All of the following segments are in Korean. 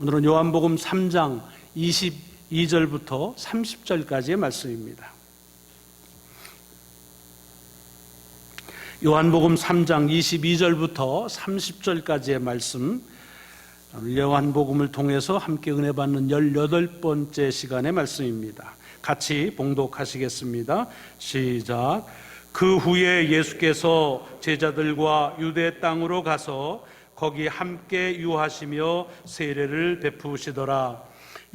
오늘은 요한복음 3장 22절부터 30절까지의 말씀입니다. 요한복음 3장 22절부터 30절까지의 말씀, 요한복음을 통해서 함께 은혜 받는 18번째 시간의 말씀입니다. 같이 봉독하시겠습니다. 시작. 그 후에 예수께서 제자들과 유대 땅으로 가서 거기 함께 유하시며 세례를 베푸시더라.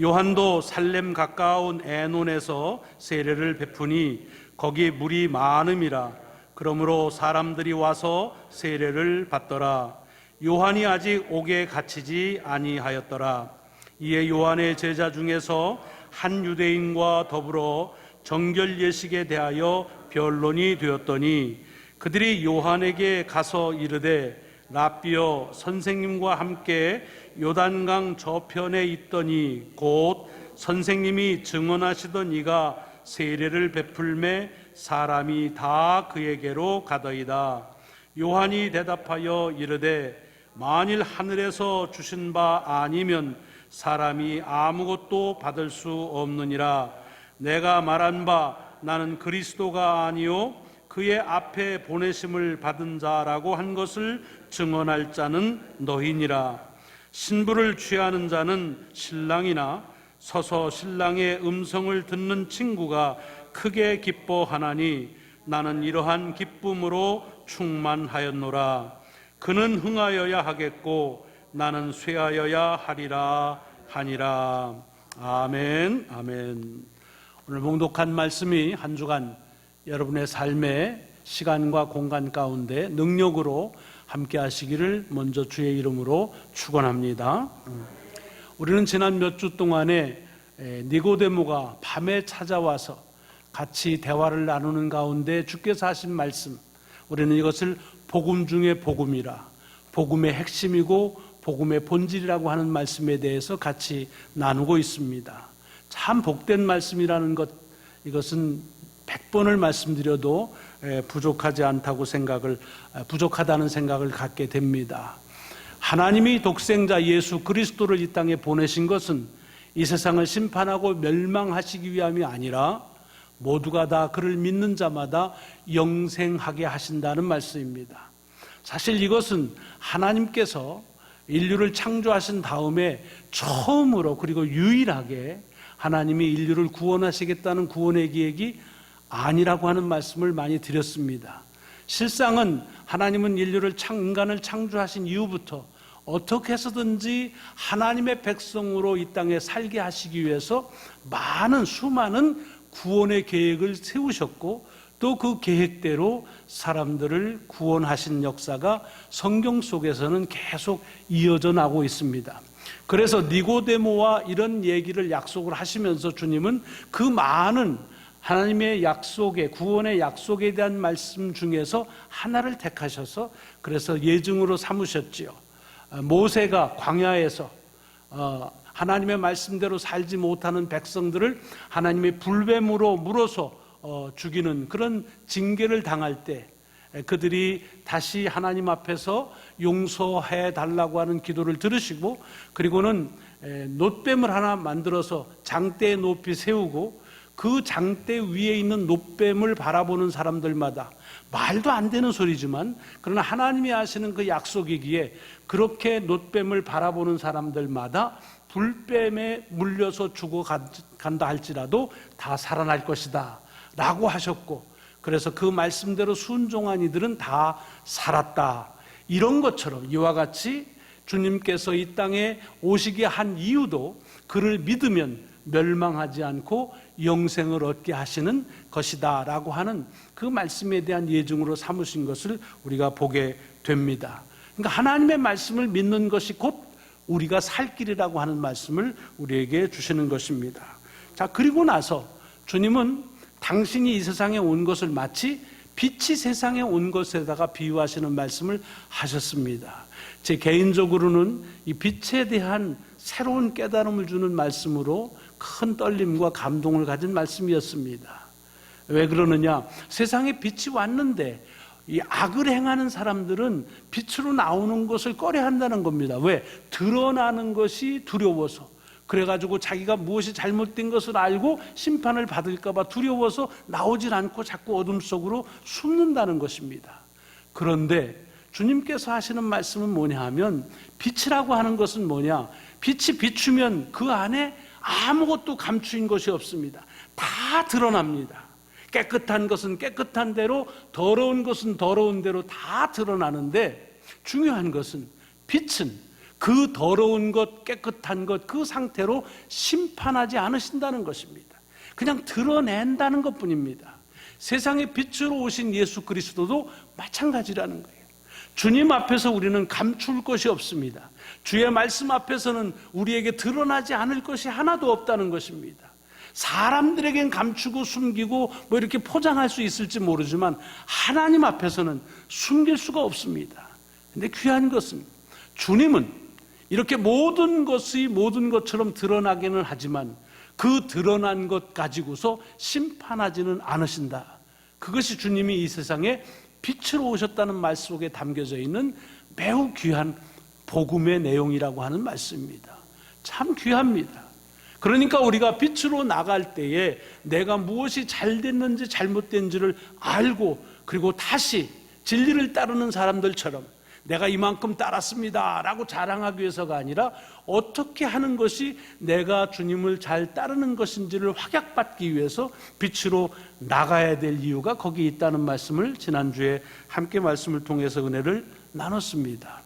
요한도 살렘 가까운 애논에서 세례를 베푸니 거기 물이 많음이라. 그러므로 사람들이 와서 세례를 받더라. 요한이 아직 옥에 갇히지 아니하였더라. 이에 요한의 제자 중에서 한 유대인과 더불어 정결 예식에 대하여 변론이 되었더니 그들이 요한에게 가서 이르되 랍비여, 선생님과 함께 요단강 저편에 있더니 곧 선생님이 증언하시던 이가 세례를 베풀매 사람이 다 그에게로 가더이다. 요한이 대답하여 이르되 만일 하늘에서 주신 바 아니면 사람이 아무것도 받을 수 없느니라. 내가 말한 바 나는 그리스도가 아니요 그의 앞에 보내심을 받은 자라고 한 것을 증언할 자는 너희니라. 신부를 취하는 자는 신랑이나 서서 신랑의 음성을 듣는 친구가 크게 기뻐하나니 나는 이러한 기쁨으로 충만하였노라. 그는 흥하여야 하겠고 나는 쇠하여야 하리라 하니라. 아멘. 아멘. 오늘 봉독한 말씀이 한 주간 여러분의 삶의 시간과 공간 가운데 능력으로 함께 하시기를 먼저 주의 이름으로 축원합니다. 우리는 지난 몇 주 동안에 니고데모가 밤에 찾아와서 같이 대화를 나누는 가운데 주께서 하신 말씀, 우리는 이것을 복음 중의 복음이라, 복음의 핵심이고 복음의 본질이라고 하는 말씀에 대해서 같이 나누고 있습니다. 참 복된 말씀이라는 것, 이것은 100번을 말씀드려도 부족하다는 생각을 갖게 됩니다. 하나님이 독생자 예수 그리스도를 이 땅에 보내신 것은 이 세상을 심판하고 멸망하시기 위함이 아니라 모두가 다 그를 믿는 자마다 영생하게 하신다는 말씀입니다. 사실 이것은 하나님께서 인류를 창조하신 다음에 처음으로 그리고 유일하게 하나님이 인류를 구원하시겠다는 구원의 계획이 아니라고 하는 말씀을 많이 드렸습니다. 실상은 하나님은 인간을 창조하신 이후부터 어떻게 해서든지 하나님의 백성으로 이 땅에 살게 하시기 위해서 수많은 구원의 계획을 세우셨고 또 그 계획대로 사람들을 구원하신 역사가 성경 속에서는 계속 이어져 나고 있습니다. 그래서 니고데모와 이런 얘기를 약속을 하시면서 주님은 그 많은 하나님의 약속에, 구원의 약속에 대한 말씀 중에서 하나를 택하셔서 그래서 예증으로 삼으셨지요. 모세가 광야에서 하나님의 말씀대로 살지 못하는 백성들을 하나님의 불뱀으로 물어서 죽이는 그런 징계를 당할 때 그들이 다시 하나님 앞에서 용서해 달라고 하는 기도를 들으시고, 그리고는 놋뱀을 하나 만들어서 장대에 높이 세우고 그 장대 위에 있는 놋뱀을 바라보는 사람들마다, 말도 안 되는 소리지만 그러나 하나님이 하시는 그 약속이기에 그렇게 놋뱀을 바라보는 사람들마다 불뱀에 물려서 죽어간다 할지라도 다 살아날 것이다 라고 하셨고, 그래서 그 말씀대로 순종한 이들은 다 살았다. 이런 것처럼 이와 같이 주님께서 이 땅에 오시게 한 이유도 그를 믿으면 멸망하지 않고 영생을 얻게 하시는 것이다 라고 하는 그 말씀에 대한 예증으로 삼으신 것을 우리가 보게 됩니다. 그러니까 하나님의 말씀을 믿는 것이 곧 우리가 살 길이라고 하는 말씀을 우리에게 주시는 것입니다. 자, 그리고 나서 주님은 당신이 이 세상에 온 것을 마치 빛이 세상에 온 것에다가 비유하시는 말씀을 하셨습니다. 제 개인적으로는 이 빛에 대한 새로운 깨달음을 주는 말씀으로 큰 떨림과 감동을 가진 말씀이었습니다. 왜 그러느냐? 세상에 빛이 왔는데 이 악을 행하는 사람들은 빛으로 나오는 것을 꺼려한다는 겁니다. 왜? 드러나는 것이 두려워서. 그래가지고 자기가 무엇이 잘못된 것을 알고 심판을 받을까 봐 두려워서 나오질 않고 자꾸 어둠 속으로 숨는다는 것입니다. 그런데 주님께서 하시는 말씀은 뭐냐 하면, 빛이라고 하는 것은 뭐냐? 빛이 비추면 그 안에 아무것도 감추인 것이 없습니다. 다 드러납니다. 깨끗한 것은 깨끗한 대로, 더러운 것은 더러운 대로 다 드러나는데, 중요한 것은 빛은 그 더러운 것, 깨끗한 것, 그 상태로 심판하지 않으신다는 것입니다. 그냥 드러낸다는 것뿐입니다. 세상의 빛으로 오신 예수 그리스도도 마찬가지라는 거예요. 주님 앞에서 우리는 감출 것이 없습니다. 주의 말씀 앞에서는 우리에게 드러나지 않을 것이 하나도 없다는 것입니다. 사람들에겐 감추고 숨기고 뭐 이렇게 포장할 수 있을지 모르지만 하나님 앞에서는 숨길 수가 없습니다. 근데 귀한 것은 주님은 이렇게 모든 것이 모든 것처럼 드러나기는 하지만 그 드러난 것 가지고서 심판하지는 않으신다. 그것이 주님이 이 세상에 빛으로 오셨다는 말씀 속에 담겨져 있는 매우 귀한 복음의 내용이라고 하는 말씀입니다. 참 귀합니다. 그러니까 우리가 빛으로 나갈 때에 내가 무엇이 잘 됐는지 잘못된지를 알고, 그리고 다시 진리를 따르는 사람들처럼 내가 이만큼 따랐습니다 라고 자랑하기 위해서가 아니라 어떻게 하는 것이 내가 주님을 잘 따르는 것인지를 확약받기 위해서 빛으로 나가야 될 이유가 거기 있다는 말씀을 지난주에 함께 말씀을 통해서 은혜를 나눴습니다.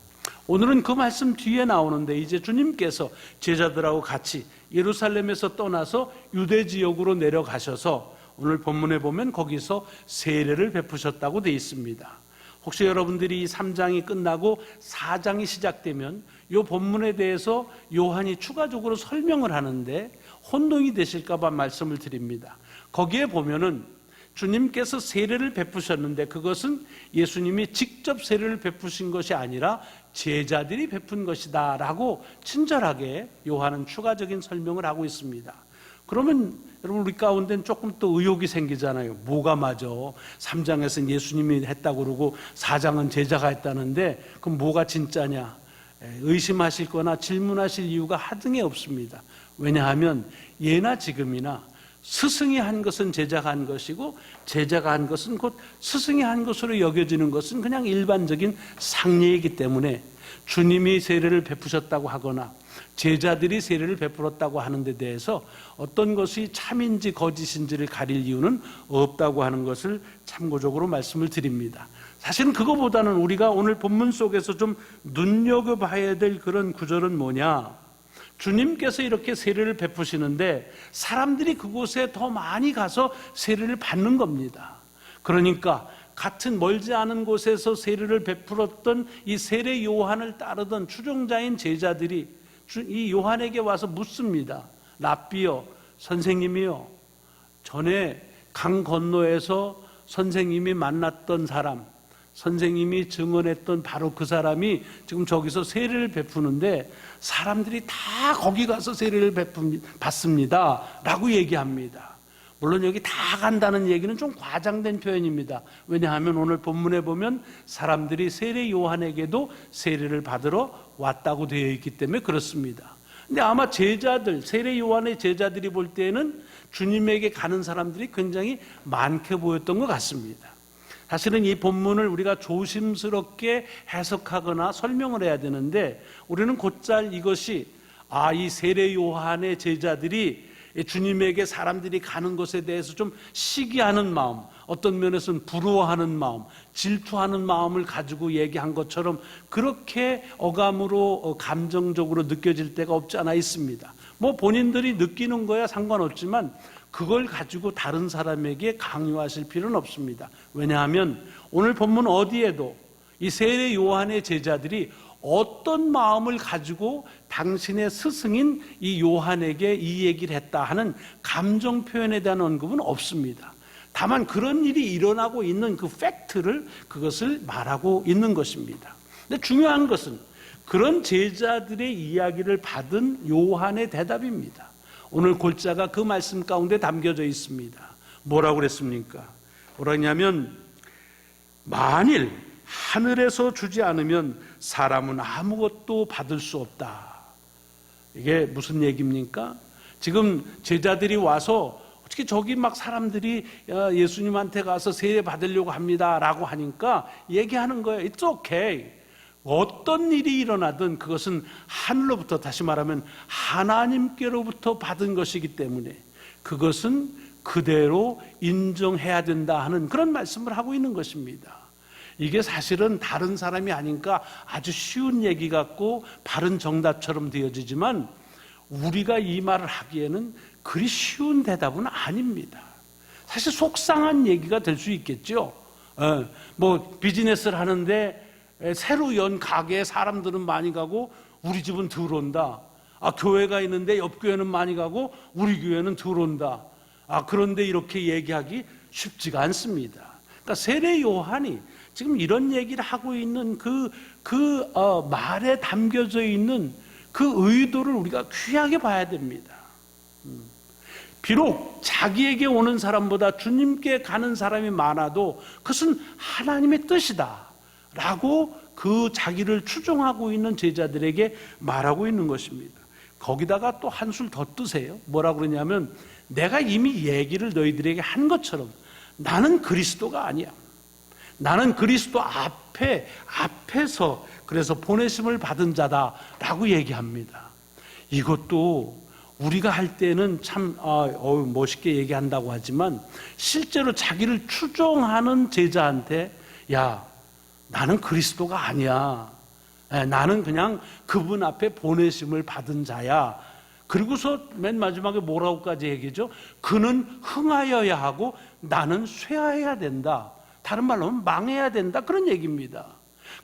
오늘은 그 말씀 뒤에 나오는데, 이제 주님께서 제자들하고 같이 예루살렘에서 떠나서 유대 지역으로 내려가셔서 오늘 본문에 보면 거기서 세례를 베푸셨다고 되어 있습니다. 혹시 여러분들이 이 3장이 끝나고 4장이 시작되면 이 본문에 대해서 요한이 추가적으로 설명을 하는데 혼동이 되실까 봐 말씀을 드립니다. 거기에 보면은 주님께서 세례를 베푸셨는데 그것은 예수님이 직접 세례를 베푸신 것이 아니라 제자들이 베푼 것이다 라고 친절하게 요한은 추가적인 설명을 하고 있습니다. 그러면 여러분, 우리 가운데는 조금 또 의혹이 생기잖아요. 뭐가 맞아? 3장에서는 예수님이 했다고 그러고 4장은 제자가 했다는데 그럼 뭐가 진짜냐? 의심하실 거나 질문하실 이유가 하등에 없습니다. 왜냐하면 예나 지금이나 스승이 한 것은 제자가 한 것이고 제자가 한 것은 곧 스승이 한 것으로 여겨지는 것은 그냥 일반적인 상례이기 때문에 주님이 세례를 베푸셨다고 하거나 제자들이 세례를 베풀었다고 하는 데 대해서 어떤 것이 참인지 거짓인지를 가릴 이유는 없다고 하는 것을 참고적으로 말씀을 드립니다. 사실은 그거보다는 우리가 오늘 본문 속에서 좀 눈여겨봐야 될 그런 구절은 뭐냐? 주님께서 이렇게 세례를 베푸시는데 사람들이 그곳에 더 많이 가서 세례를 받는 겁니다. 그러니까 같은 멀지 않은 곳에서 세례를 베풀었던 이 세례 요한을 따르던 추종자인 제자들이 이 요한에게 와서 묻습니다. 랍비여, 선생님이요, 전에 강 건너에서 선생님이 만났던 사람, 선생님이 증언했던 바로 그 사람이 지금 저기서 세례를 베푸는데 사람들이 다 거기 가서 세례를 받습니다 라고 얘기합니다. 물론 여기 다 간다는 얘기는 좀 과장된 표현입니다. 왜냐하면 오늘 본문에 보면 사람들이 세례 요한에게도 세례를 받으러 왔다고 되어 있기 때문에 그렇습니다. 근데 아마 제자들, 세례 요한의 제자들이 볼 때에는 주님에게 가는 사람들이 굉장히 많게 보였던 것 같습니다. 사실은 이 본문을 우리가 조심스럽게 해석하거나 설명을 해야 되는데 우리는 곧잘 이것이 이 세례 요한의 제자들이 주님에게 사람들이 가는 것에 대해서 좀 시기하는 마음, 어떤 면에서는 부러워하는 마음, 질투하는 마음을 가지고 얘기한 것처럼 그렇게 어감으로 감정적으로 느껴질 때가 없지 않아 있습니다. 뭐 본인들이 느끼는 거야 상관없지만 그걸 가지고 다른 사람에게 강요하실 필요는 없습니다. 왜냐하면 오늘 본문 어디에도 이 세례 요한의 제자들이 어떤 마음을 가지고 당신의 스승인 이 요한에게 이 얘기를 했다 하는 감정 표현에 대한 언급은 없습니다. 다만 그런 일이 일어나고 있는 그 팩트를 그것을 말하고 있는 것입니다. 근데 중요한 것은 그런 제자들의 이야기를 받은 요한의 대답입니다. 오늘 골자가 그 말씀 가운데 담겨져 있습니다. 뭐라고 그랬습니까? 뭐라냐면 만일 하늘에서 주지 않으면 사람은 아무것도 받을 수 없다. 이게 무슨 얘기입니까? 지금 제자들이 와서 어떻게 저기 막 사람들이 예수님한테 가서 세례 받으려고 합니다 라고 하니까 얘기하는 거예요. It's okay. 어떤 일이 일어나든 그것은 하늘로부터, 다시 말하면 하나님께로부터 받은 것이기 때문에 그것은 그대로 인정해야 된다 하는 그런 말씀을 하고 있는 것입니다. 이게 사실은 다른 사람이 아니니까 아주 쉬운 얘기 같고 바른 정답처럼 되어지지만 우리가 이 말을 하기에는 그리 쉬운 대답은 아닙니다. 사실 속상한 얘기가 될 수 있겠죠. 뭐 비즈니스를 하는데 새로 연 가게에 사람들은 많이 가고 우리 집은 덜 온다. 교회가 있는데 옆 교회는 많이 가고 우리 교회는 덜 온다. 그런데 이렇게 얘기하기 쉽지가 않습니다. 그러니까 세례 요한이 지금 이런 얘기를 하고 있는 말에 담겨져 있는 그 의도를 우리가 귀하게 봐야 됩니다. 비록 자기에게 오는 사람보다 주님께 가는 사람이 많아도 그것은 하나님의 뜻이다 라고 그 자기를 추종하고 있는 제자들에게 말하고 있는 것입니다. 거기다가 또 한술 더 뜨세요. 뭐라고 그러냐면 내가 이미 얘기를 너희들에게 한 것처럼 나는 그리스도가 아니야. 나는 그리스도 앞에서 그래서 보내심을 받은 자다라고 얘기합니다. 이것도 우리가 할 때는 참 멋있게 얘기한다고 하지만 실제로 자기를 추종하는 제자한테 야, 나는 그리스도가 아니야. 나는 그냥 그분 앞에 보내심을 받은 자야. 그리고서 맨 마지막에 뭐라고까지 얘기죠? 그는 흥하여야 하고 나는 쇠하여야 된다. 다른 말로 하면 망해야 된다. 그런 얘기입니다.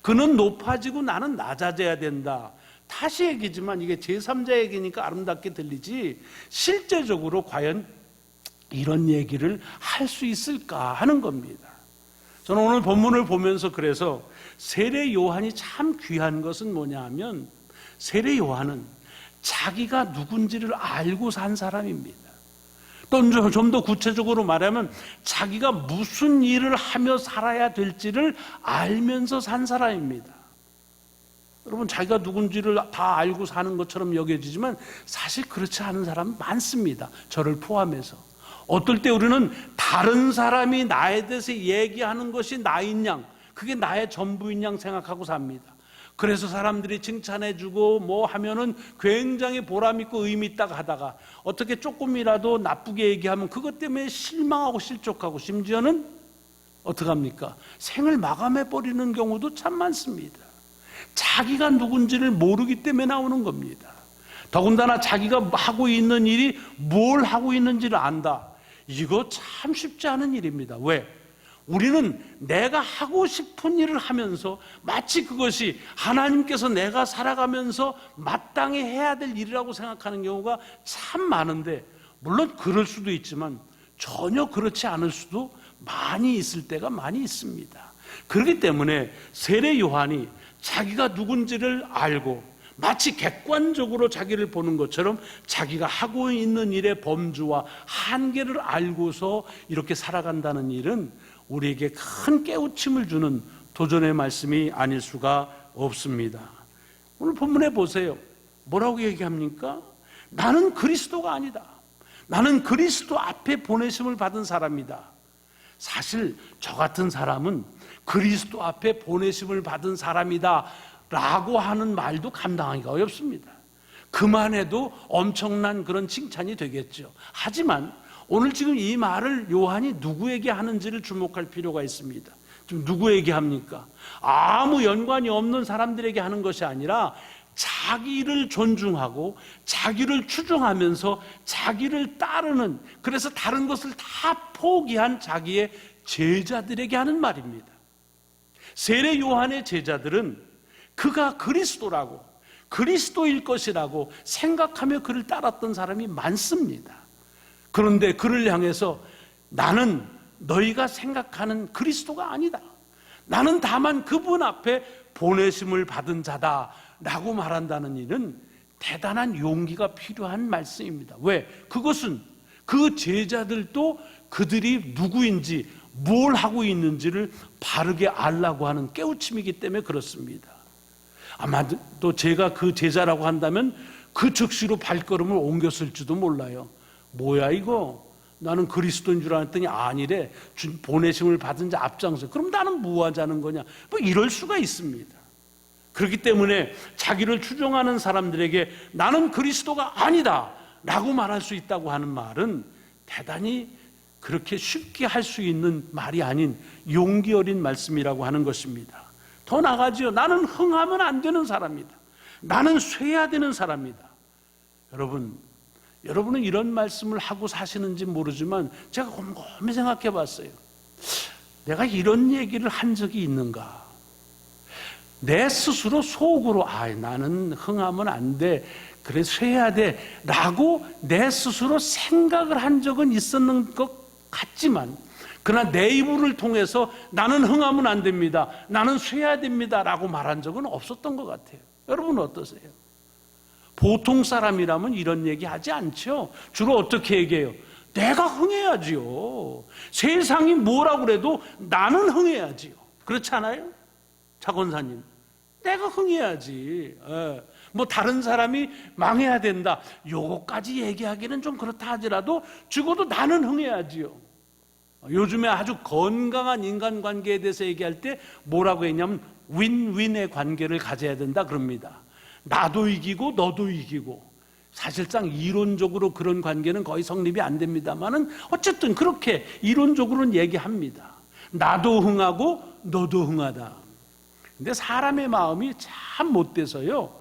그는 높아지고 나는 낮아져야 된다. 다시 얘기지만 이게 제3자 얘기니까 아름답게 들리지 실제적으로 과연 이런 얘기를 할 수 있을까 하는 겁니다. 저는 오늘 본문을 보면서 그래서 세례 요한이 참 귀한 것은 뭐냐 하면 세례 요한은 자기가 누군지를 알고 산 사람입니다. 또 좀 더 구체적으로 말하면 자기가 무슨 일을 하며 살아야 될지를 알면서 산 사람입니다. 여러분, 자기가 누군지를 다 알고 사는 것처럼 여겨지지만 사실 그렇지 않은 사람은 많습니다. 저를 포함해서. 어떨 때 우리는 다른 사람이 나에 대해서 얘기하는 것이 나인 양, 그게 나의 전부인 양 생각하고 삽니다. 그래서 사람들이 칭찬해주고 뭐 하면은 굉장히 보람있고 의미있다고 하다가 어떻게 조금이라도 나쁘게 얘기하면 그것 때문에 실망하고 실족하고 심지어는 어떡합니까? 생을 마감해버리는 경우도 참 많습니다. 자기가 누군지를 모르기 때문에 나오는 겁니다. 더군다나 자기가 하고 있는 일이 뭘 하고 있는지를 안다. 이거 참 쉽지 않은 일입니다. 왜? 우리는 내가 하고 싶은 일을 하면서 마치 그것이 하나님께서 내가 살아가면서 마땅히 해야 될 일이라고 생각하는 경우가 참 많은데, 물론 그럴 수도 있지만 전혀 그렇지 않을 수도 많이 있을 때가 많이 있습니다. 그렇기 때문에 세례 요한이 자기가 누군지를 알고 마치 객관적으로 자기를 보는 것처럼 자기가 하고 있는 일의 범주와 한계를 알고서 이렇게 살아간다는 일은 우리에게 큰 깨우침을 주는 도전의 말씀이 아닐 수가 없습니다. 오늘 본문에 보세요. 뭐라고 얘기합니까? 나는 그리스도가 아니다. 나는 그리스도 앞에 보내심을 받은 사람이다. 사실 저 같은 사람은 그리스도 앞에 보내심을 받은 사람이다 라고 하는 말도 감당하기가 어렵습니다. 그만해도 엄청난 그런 칭찬이 되겠죠. 하지만 오늘 지금 이 말을 요한이 누구에게 하는지를 주목할 필요가 있습니다. 지금 누구에게 합니까? 아무 연관이 없는 사람들에게 하는 것이 아니라 자기를 존중하고 자기를 추종하면서 자기를 따르는, 그래서 다른 것을 다 포기한 자기의 제자들에게 하는 말입니다. 세례 요한의 제자들은 그가 그리스도라고, 그리스도일 것이라고 생각하며 그를 따랐던 사람이 많습니다. 그런데 그를 향해서 나는 너희가 생각하는 그리스도가 아니다. 나는 다만 그분 앞에 보내심을 받은 자다 라고 말한다는 일은 대단한 용기가 필요한 말씀입니다. 왜? 그것은 그 제자들도 그들이 누구인지 뭘 하고 있는지를 바르게 알라고 하는 깨우침이기 때문에 그렇습니다. 아마도 제가 그 제자라고 한다면 그 즉시로 발걸음을 옮겼을지도 몰라요. 뭐야 이거? 나는 그리스도인 줄 알았더니 아니래. 보내심을 받은 자 앞장서. 그럼 나는 뭐 하자는 거냐? 뭐 이럴 수가 있습니다. 그렇기 때문에 자기를 추종하는 사람들에게 나는 그리스도가 아니다 라고 말할 수 있다고 하는 말은 대단히 그렇게 쉽게 할 수 있는 말이 아닌 용기 어린 말씀이라고 하는 것입니다. 더 나아가지요. 나는 흥하면 안 되는 사람이다. 나는 쇠야 되는 사람이다. 여러분은 이런 말씀을 하고 사시는지 모르지만 제가 곰곰이 생각해 봤어요. 내가 이런 얘기를 한 적이 있는가? 내 스스로 속으로 나는 흥하면 안 돼. 그래 쇠야 돼. 라고 내 스스로 생각을 한 적은 있었는 것 같지만 그러나 내 입을 통해서 나는 흥하면 안 됩니다. 나는 쇠야 됩니다. 라고 말한 적은 없었던 것 같아요. 여러분 어떠세요? 보통 사람이라면 이런 얘기 하지 않죠. 주로 어떻게 얘기해요? 내가 흥해야지요. 세상이 뭐라고 그래도 나는 흥해야지요. 그렇지 않아요? 차 권사님, 내가 흥해야지. 뭐 다른 사람이 망해야 된다, 요거까지 얘기하기는 좀 그렇다 하더라도 적어도 나는 흥해야지요. 요즘에 아주 건강한 인간관계에 대해서 얘기할 때 뭐라고 했냐면 윈윈의 관계를 가져야 된다 그럽니다. 나도 이기고 너도 이기고. 사실상 이론적으로 그런 관계는 거의 성립이 안 됩니다만은 어쨌든 그렇게 이론적으로는 얘기합니다. 나도 흥하고 너도 흥하다. 근데 사람의 마음이 참 못돼서요,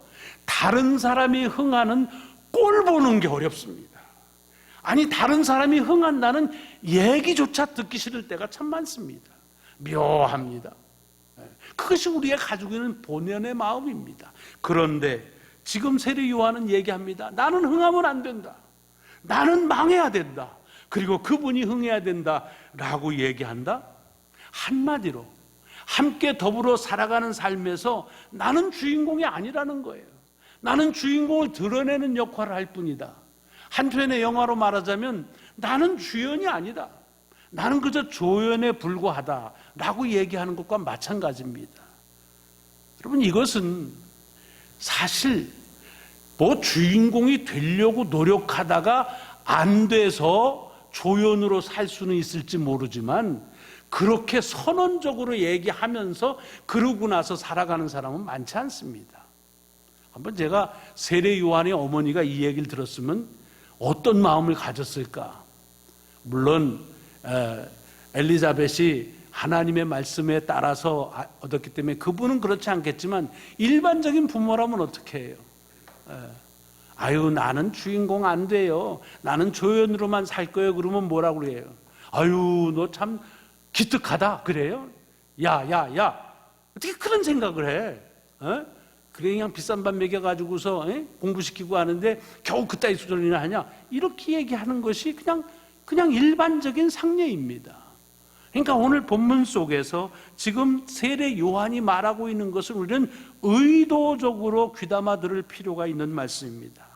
다른 사람이 흥하는 꼴 보는 게 어렵습니다. 아니 다른 사람이 흥한다는 얘기조차 듣기 싫을 때가 참 많습니다. 묘합니다. 그것이 우리가 가지고 있는 본연의 마음입니다. 그런데 지금 세례 요한은 얘기합니다. 나는 흥하면 안 된다. 나는 망해야 된다. 그리고 그분이 흥해야 된다 라고 얘기한다. 한마디로 함께 더불어 살아가는 삶에서 나는 주인공이 아니라는 거예요. 나는 주인공을 드러내는 역할을 할 뿐이다. 한편의 영화로 말하자면 나는 주연이 아니다. 나는 그저 조연에 불과하다 라고 얘기하는 것과 마찬가지입니다. 여러분 이것은 사실 뭐 주인공이 되려고 노력하다가 안 돼서 조연으로 살 수는 있을지 모르지만 그렇게 선언적으로 얘기하면서 그러고 나서 살아가는 사람은 많지 않습니다. 한번 제가 세례 요한의 어머니가 이 얘기를 들었으면 어떤 마음을 가졌을까? 물론 엘리자벳이 하나님의 말씀에 따라서 얻었기 때문에 그분은 그렇지 않겠지만 일반적인 부모라면 어떻게 해요? 아유 나는 주인공 안 돼요. 나는 조연으로만 살 거예요. 그러면 뭐라고 그래요? 아유 너 참 기특하다 그래요? 야 어떻게 그런 생각을 해? 그래 그냥 비싼 밥 먹여가지고서 공부시키고 하는데 겨우 그따위 수준이나 하냐? 이렇게 얘기하는 것이 그냥 일반적인 상례입니다. 그러니까 오늘 본문 속에서 지금 세례 요한이 말하고 있는 것을 우리는 의도적으로 귀담아 들을 필요가 있는 말씀입니다.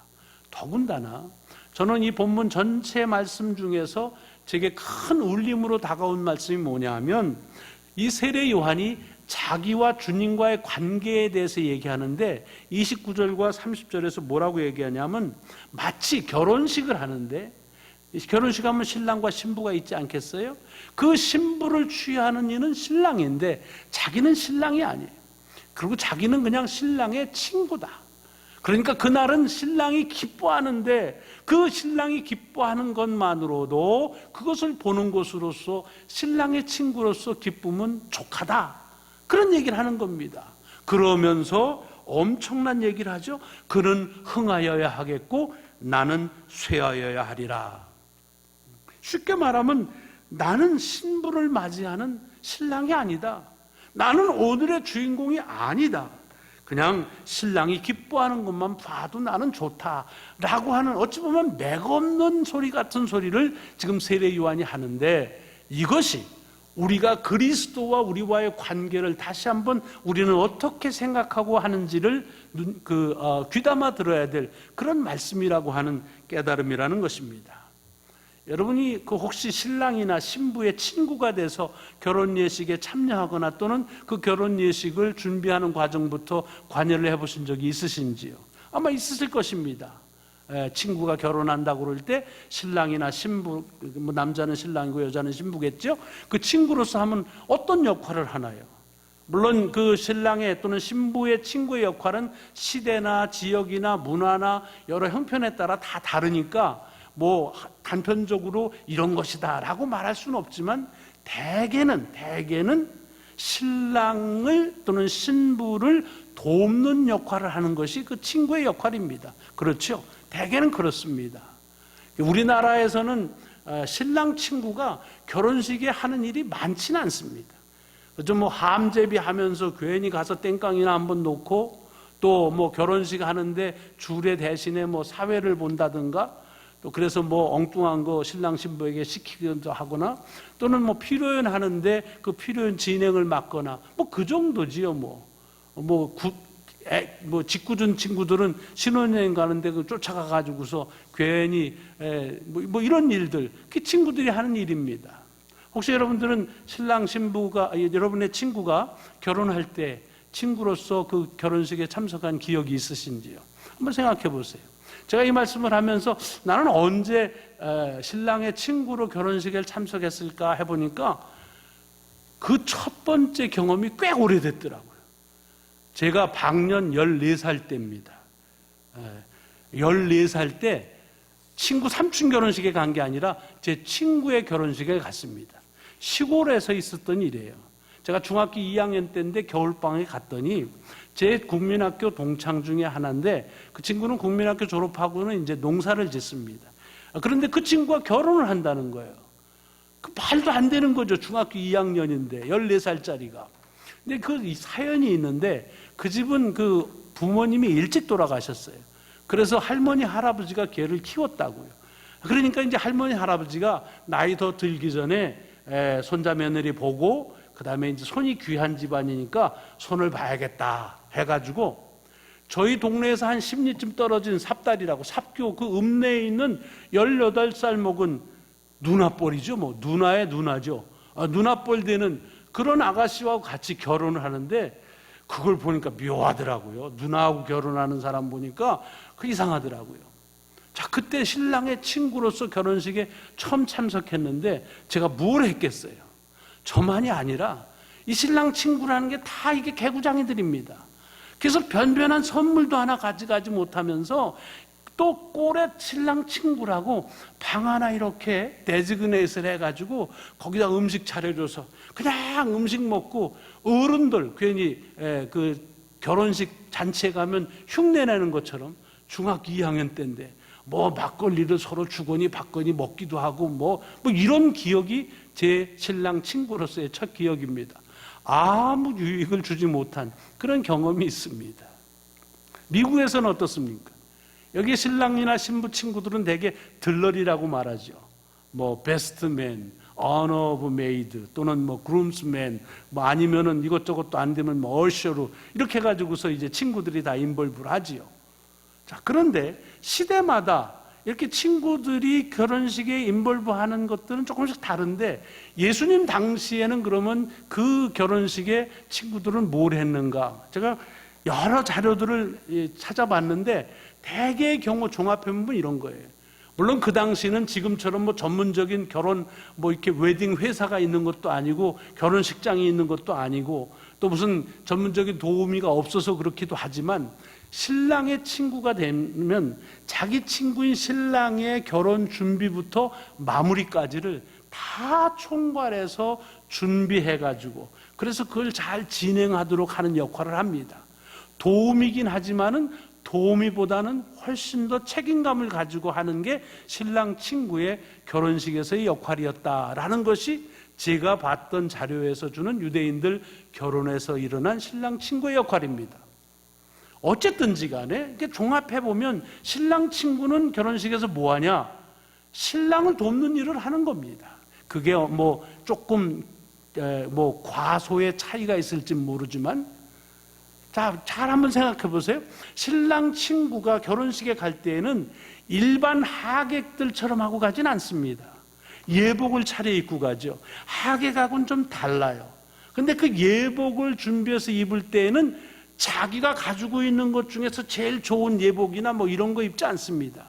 더군다나 저는 이 본문 전체 말씀 중에서 제게 큰 울림으로 다가온 말씀이 뭐냐 하면 이 세례 요한이 자기와 주님과의 관계에 대해서 얘기하는데 29절과 30절에서 뭐라고 얘기하냐면 마치 결혼식을 하는데 결혼식 하면 신랑과 신부가 있지 않겠어요? 그 신부를 취하는 이는 신랑인데 자기는 신랑이 아니에요. 그리고 자기는 그냥 신랑의 친구다. 그러니까 그날은 신랑이 기뻐하는데 그 신랑이 기뻐하는 것만으로도 그것을 보는 것으로서 신랑의 친구로서 기쁨은 족하다. 그런 얘기를 하는 겁니다. 그러면서 엄청난 얘기를 하죠. 그는 흥하여야 하겠고 나는 쇠하여야 하리라. 쉽게 말하면 나는 신부를 맞이하는 신랑이 아니다. 나는 오늘의 주인공이 아니다. 그냥 신랑이 기뻐하는 것만 봐도 나는 좋다라고 하는 어찌 보면 맥없는 소리 같은 소리를 지금 세례 요한이 하는데 이것이 우리가 그리스도와 우리와의 관계를 다시 한번 우리는 어떻게 생각하고 하는지를 귀담아 들어야 될 그런 말씀이라고 하는 깨달음이라는 것입니다. 여러분이 그 혹시 신랑이나 신부의 친구가 돼서 결혼 예식에 참여하거나 또는 그 결혼 예식을 준비하는 과정부터 관여를 해보신 적이 있으신지요? 아마 있으실 것입니다. 친구가 결혼한다고 그럴 때 신랑이나 신부, 뭐 남자는 신랑이고 여자는 신부겠죠? 그 친구로서 하면 어떤 역할을 하나요? 물론 그 신랑의 또는 신부의 친구의 역할은 시대나 지역이나 문화나 여러 형편에 따라 다 다르니까 뭐 단편적으로 이런 것이다 라고 말할 수는 없지만 대개는 신랑을 또는 신부를 돕는 역할을 하는 것이 그 친구의 역할입니다. 그렇죠? 대개는 그렇습니다. 우리나라에서는 신랑 친구가 결혼식에 하는 일이 많지는 않습니다. 좀 뭐 함제비 하면서 괜히 가서 땡깡이나 한번 놓고 또 뭐 결혼식 하는데 주례 대신에 뭐 사회를 본다든가 또 그래서 뭐 엉뚱한 거 신랑 신부에게 시키기도 하거나 또는 뭐 피로연 하는데 그 피로연 진행을 맡거나 뭐 그 정도지요. 뭐 직구준 친구들은 신혼여행 가는데 그 쫓아가 가지고서 괜히 뭐 이런 일들 그 친구들이 하는 일입니다. 혹시 여러분들은 신랑 신부가 여러분의 친구가 결혼할 때 친구로서 그 결혼식에 참석한 기억이 있으신지요? 한번 생각해 보세요. 제가 이 말씀을 하면서 나는 언제 신랑의 친구로 결혼식에 참석했을까 해보니까 그 첫 번째 경험이 꽤 오래됐더라고요. 제가 방년 14살 때입니다. 14살 때 친구 삼촌 결혼식에 간 게 아니라 제 친구의 결혼식에 갔습니다. 시골에서 있었던 일이에요. 제가 중학교 2학년 때인데 겨울방학에 갔더니 제 국민학교 동창 중에 하나인데 그 친구는 국민학교 졸업하고는 이제 농사를 짓습니다. 그런데 그 친구가 결혼을 한다는 거예요. 그 말도 안 되는 거죠. 중학교 2학년인데 14살짜리가. 근데 그 사연이 있는데 그 집은 그 부모님이 일찍 돌아가셨어요. 그래서 할머니 할아버지가 걔를 키웠다고요. 그러니까 이제 할머니 할아버지가 나이 더 들기 전에 손자 며느리 보고 그 다음에 이제 손이 귀한 집안이니까 손을 봐야겠다 해가지고 저희 동네에서 한 10리쯤 떨어진 삽다리라고 삽교 그 읍내에 있는 18살 먹은 누나뻘이죠. 뭐 누나의 누나죠. 누나뻘 되는 그런 아가씨와 같이 결혼을 하는데 그걸 보니까 묘하더라고요. 누나하고 결혼하는 사람 보니까 그 이상하더라고요. 자, 그때 신랑의 친구로서 결혼식에 처음 참석했는데 제가 뭘 했겠어요? 저만이 아니라 이 신랑 친구라는 게 다 이게 개구장이들입니다. 그래서 변변한 선물도 하나 가져가지 못하면서 또 꼴에 신랑 친구라고 방 하나 이렇게 데지그네이트를 해가지고 거기다 음식 차려줘서 그냥 음식 먹고 어른들 괜히 그 결혼식 잔치에 가면 흉내내는 것처럼 중학교 2학년 때인데 뭐 막걸리를 서로 주거니 받거니 먹기도 하고 뭐 이런 기억이 제 신랑 친구로서의 첫 기억입니다. 아무 유익을 주지 못한 그런 경험이 있습니다. 미국에서는 어떻습니까? 여기 신랑이나 신부 친구들은 대개 들러리라고 말하죠. 뭐 베스트맨, honor of maid 또는 뭐 groomsman 뭐 아니면은 이것저것도 안 되면 뭐 얼셔로 이렇게 해가지고서 이제 친구들이 다 인볼브를 하지요. 자, 그런데 시대마다 이렇게 친구들이 결혼식에 인볼브하는 것들은 조금씩 다른데 예수님 당시에는 그러면 그 결혼식에 친구들은 뭘 했는가? 제가 여러 자료들을 찾아봤는데 대개의 경우 종합해보면 이런 거예요. 물론 그 당시는 지금처럼 뭐 전문적인 결혼 뭐 이렇게 웨딩 회사가 있는 것도 아니고 결혼식장이 있는 것도 아니고 또 무슨 전문적인 도우미가 없어서 그렇기도 하지만 신랑의 친구가 되면 자기 친구인 신랑의 결혼 준비부터 마무리까지를 다 총괄해서 준비해가지고 그래서 그걸 잘 진행하도록 하는 역할을 합니다. 도우미긴 하지만은 도우미보다는 훨씬 더 책임감을 가지고 하는 게 신랑 친구의 결혼식에서의 역할이었다라는 것이 제가 봤던 자료에서 주는 유대인들 결혼에서 일어난 신랑 친구의 역할입니다. 어쨌든지 간에 종합해보면 신랑 친구는 결혼식에서 뭐 하냐? 신랑을 돕는 일을 하는 겁니다. 그게 뭐 조금 뭐 과소의 차이가 있을지 모르지만 자, 잘 한번 생각해 보세요. 신랑 친구가 결혼식에 갈 때에는 일반 하객들처럼 하고 가진 않습니다. 예복을 차려입고 가죠. 하객하고는 좀 달라요. 근데 그 예복을 준비해서 입을 때에는 자기가 가지고 있는 것 중에서 제일 좋은 예복이나 뭐 이런 거 입지 않습니다.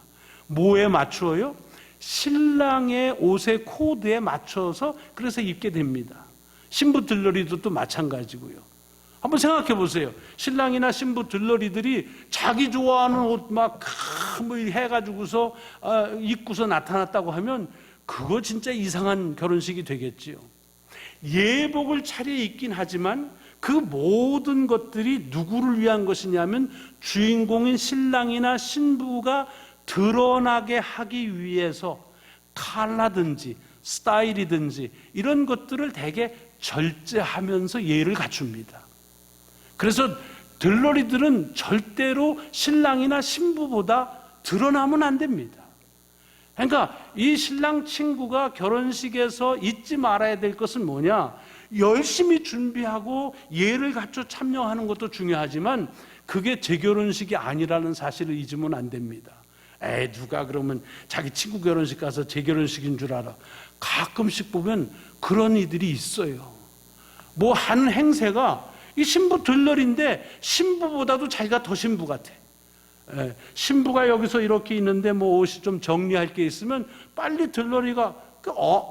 뭐에 맞추어요? 신랑의 옷의 코드에 맞춰서 그래서 입게 됩니다. 신부 들러리도 또 마찬가지고요. 한번 생각해 보세요. 신랑이나 신부 들러리들이 자기 좋아하는 옷 막 뭐 해가지고서 입고서 나타났다고 하면 그거 진짜 이상한 결혼식이 되겠지요. 예복을 차려입긴 하지만 그 모든 것들이 누구를 위한 것이냐면 주인공인 신랑이나 신부가 드러나게 하기 위해서 컬러든지 스타일이든지 이런 것들을 되게 절제하면서 예를 갖춥니다. 그래서 들러리들은 절대로 신랑이나 신부보다 드러나면 안 됩니다. 그러니까 이 신랑 친구가 결혼식에서 잊지 말아야 될 것은 뭐냐? 열심히 준비하고 예를 갖춰 참여하는 것도 중요하지만 그게 제 결혼식이 아니라는 사실을 잊으면 안 됩니다. 누가 그러면 자기 친구 결혼식 가서 제 결혼식인 줄 알아. 가끔씩 보면 그런 이들이 있어요. 뭐 한 행세가 이 신부 들러리인데 신부보다도 자기가 더 신부 같아. 신부가 여기서 이렇게 있는데 뭐 옷이 좀 정리할 게 있으면 빨리 들러리가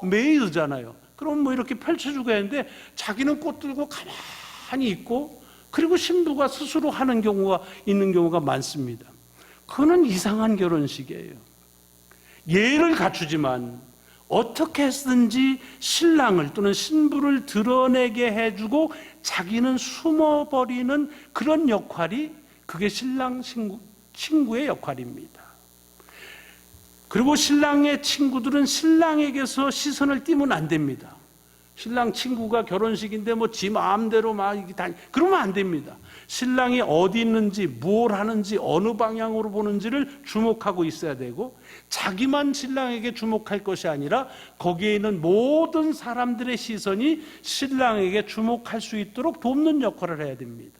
메이드잖아요. 그럼 뭐 이렇게 펼쳐주고 했는데 자기는 꽃 들고 가만히 있고 그리고 신부가 스스로 하는 경우가 있는 경우가 많습니다. 그거는 이상한 결혼식이에요. 예를 갖추지만 어떻게 해서든지 신랑을 또는 신부를 드러내게 해주고 자기는 숨어버리는 그런 역할이 그게 신랑 친구의 역할입니다. 그리고 신랑의 친구들은 신랑에게서 시선을 띄면 안 됩니다. 신랑 친구가 결혼식인데 뭐 지 마음대로 막 그러면 안 됩니다. 신랑이 어디 있는지 뭘 하는지 어느 방향으로 보는지를 주목하고 있어야 되고 자기만 신랑에게 주목할 것이 아니라 거기에 있는 모든 사람들의 시선이 신랑에게 주목할 수 있도록 돕는 역할을 해야 됩니다.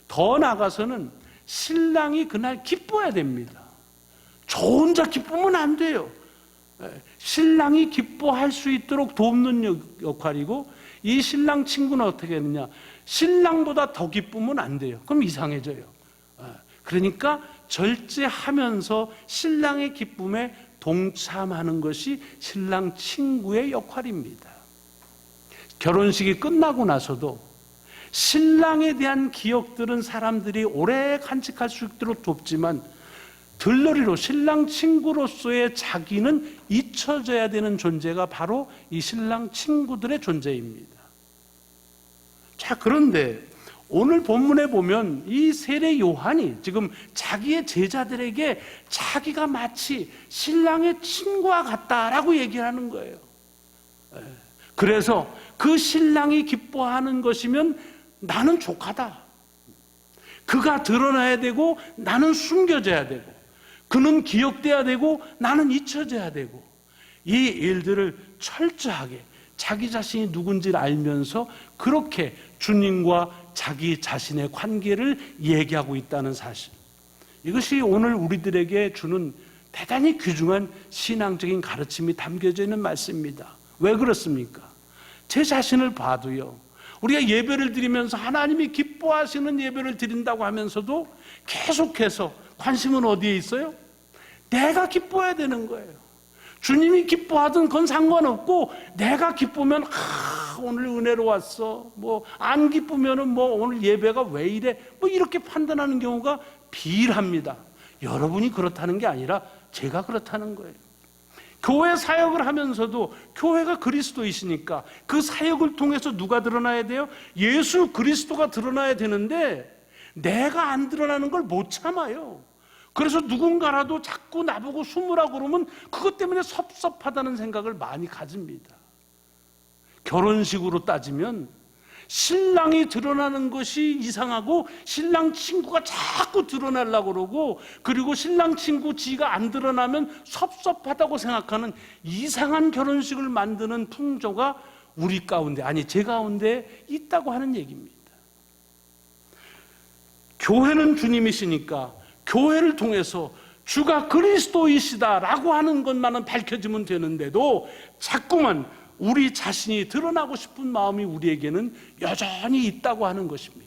더 나아가서는 신랑이 그날 기뻐야 됩니다. 저 혼자 기쁘면 안 돼요. 신랑이 기뻐할 수 있도록 돕는 역할이고 이 신랑 친구는 어떻게 했느냐? 신랑보다 더 기쁘면 안 돼요. 그럼 이상해져요. 그러니까 절제하면서 신랑의 기쁨에 동참하는 것이 신랑 친구의 역할입니다. 결혼식이 끝나고 나서도 신랑에 대한 기억들은 사람들이 오래 간직할 수 있도록 돕지만 들러리로 신랑 친구로서의 자기는 잊혀져야 되는 존재가 바로 이 신랑 친구들의 존재입니다. 자, 그런데 오늘 본문에 보면 이 세례 요한이 지금 자기의 제자들에게 자기가 마치 신랑의 친구와 같다라고 얘기를 하는 거예요. 그래서 그 신랑이 기뻐하는 것이면 나는 족하다. 그가 드러나야 되고 나는 숨겨져야 되고 그는 기억돼야 되고 나는 잊혀져야 되고 이 일들을 철저하게 자기 자신이 누군지를 알면서 그렇게 주님과 자기 자신의 관계를 얘기하고 있다는 사실, 이것이 오늘 우리들에게 주는 대단히 귀중한 신앙적인 가르침이 담겨져 있는 말씀입니다. 왜 그렇습니까? 제 자신을 봐도요, 우리가 예배를 드리면서 하나님이 기뻐하시는 예배를 드린다고 하면서도 계속해서 관심은 어디에 있어요? 내가 기뻐해야 되는 거예요. 주님이 기뻐하든 그건 상관없고 내가 기쁘면 오늘 은혜로 왔어, 뭐 안 기쁘면은 뭐 오늘 예배가 왜 이래, 뭐 이렇게 판단하는 경우가 비일합니다. 여러분이 그렇다는 게 아니라 제가 그렇다는 거예요. 교회 사역을 하면서도 교회가 그리스도이시니까 그 사역을 통해서 누가 드러나야 돼요? 예수 그리스도가 드러나야 되는데 내가 안 드러나는 걸 못 참아요. 그래서 누군가라도 자꾸 나보고 숨으라고 그러면 그것 때문에 섭섭하다는 생각을 많이 가집니다. 결혼식으로 따지면 신랑이 드러나는 것이 이상하고 신랑 친구가 자꾸 드러나려고 그러고 그리고 신랑 친구 지가 안 드러나면 섭섭하다고 생각하는 이상한 결혼식을 만드는 풍조가 우리 가운데, 아니 제 가운데 있다고 하는 얘기입니다. 교회는 주님이시니까 교회를 통해서 주가 그리스도이시다라고 하는 것만은 밝혀지면 되는데도 자꾸만 우리 자신이 드러나고 싶은 마음이 우리에게는 여전히 있다고 하는 것입니다.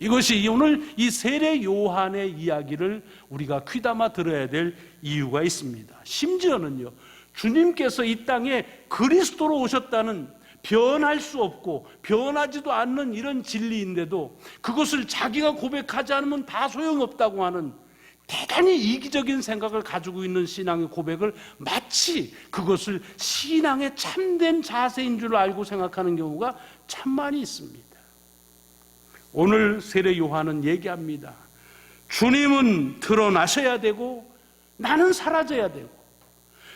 이것이 오늘 이 세례 요한의 이야기를 우리가 귀담아 들어야 될 이유가 있습니다. 심지어는요, 주님께서 이 땅에 그리스도로 오셨다는 변할 수 없고 변하지도 않는 이런 진리인데도 그것을 자기가 고백하지 않으면 다 소용없다고 하는 대단히 이기적인 생각을 가지고 있는 신앙의 고백을 마치 그것을 신앙의 참된 자세인 줄 알고 생각하는 경우가 참 많이 있습니다. 오늘 세례 요한은 얘기합니다. 주님은 드러나셔야 되고 나는 사라져야 되고,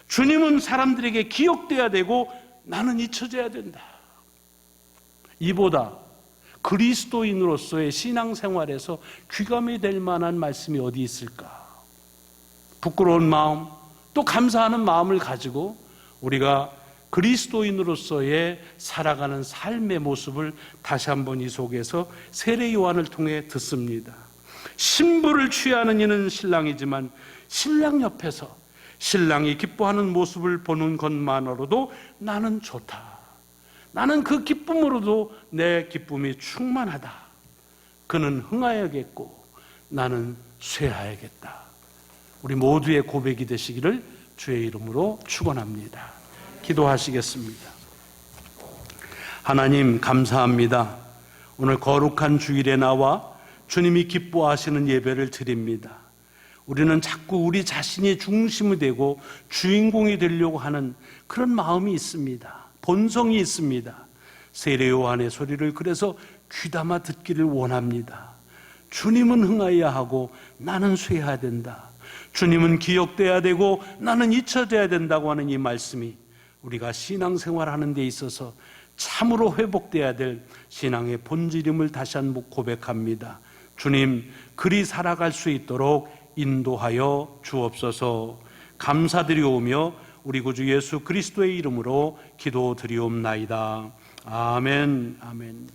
주님은 사람들에게 기억돼야 되고 나는 잊혀져야 된다. 이보다 그리스도인으로서의 신앙생활에서 귀감이 될 만한 말씀이 어디 있을까? 부끄러운 마음, 또 감사하는 마음을 가지고 우리가 그리스도인으로서의 살아가는 삶의 모습을 다시 한번 이 속에서 세례 요한을 통해 듣습니다. 신부를 취하는 이는 신랑이지만 신랑 옆에서 신랑이 기뻐하는 모습을 보는 것만으로도 나는 좋다. 나는 그 기쁨으로도 내 기쁨이 충만하다. 그는 흥하여야겠고 나는 쇠하여야겠다. 우리 모두의 고백이 되시기를 주의 이름으로 축원합니다. 기도하시겠습니다. 하나님 감사합니다. 오늘 거룩한 주일에 나와 주님이 기뻐하시는 예배를 드립니다. 우리는 자꾸 우리 자신이 중심이 되고 주인공이 되려고 하는 그런 마음이 있습니다. 본성이 있습니다. 세례 요한의 소리를 그래서 귀담아 듣기를 원합니다. 주님은 흥하여야 하고 나는 쇠해야 된다. 주님은 기억돼야 되고 나는 잊혀져야 된다고 하는 이 말씀이 우리가 신앙생활하는 데 있어서 참으로 회복돼야 될 신앙의 본질임을 다시 한번 고백합니다. 주님, 그리 살아갈 수 있도록 인도하여 주옵소서. 감사드리오며 우리 구주 예수 그리스도의 이름으로 기도드리옵나이다. 아멘. 아멘.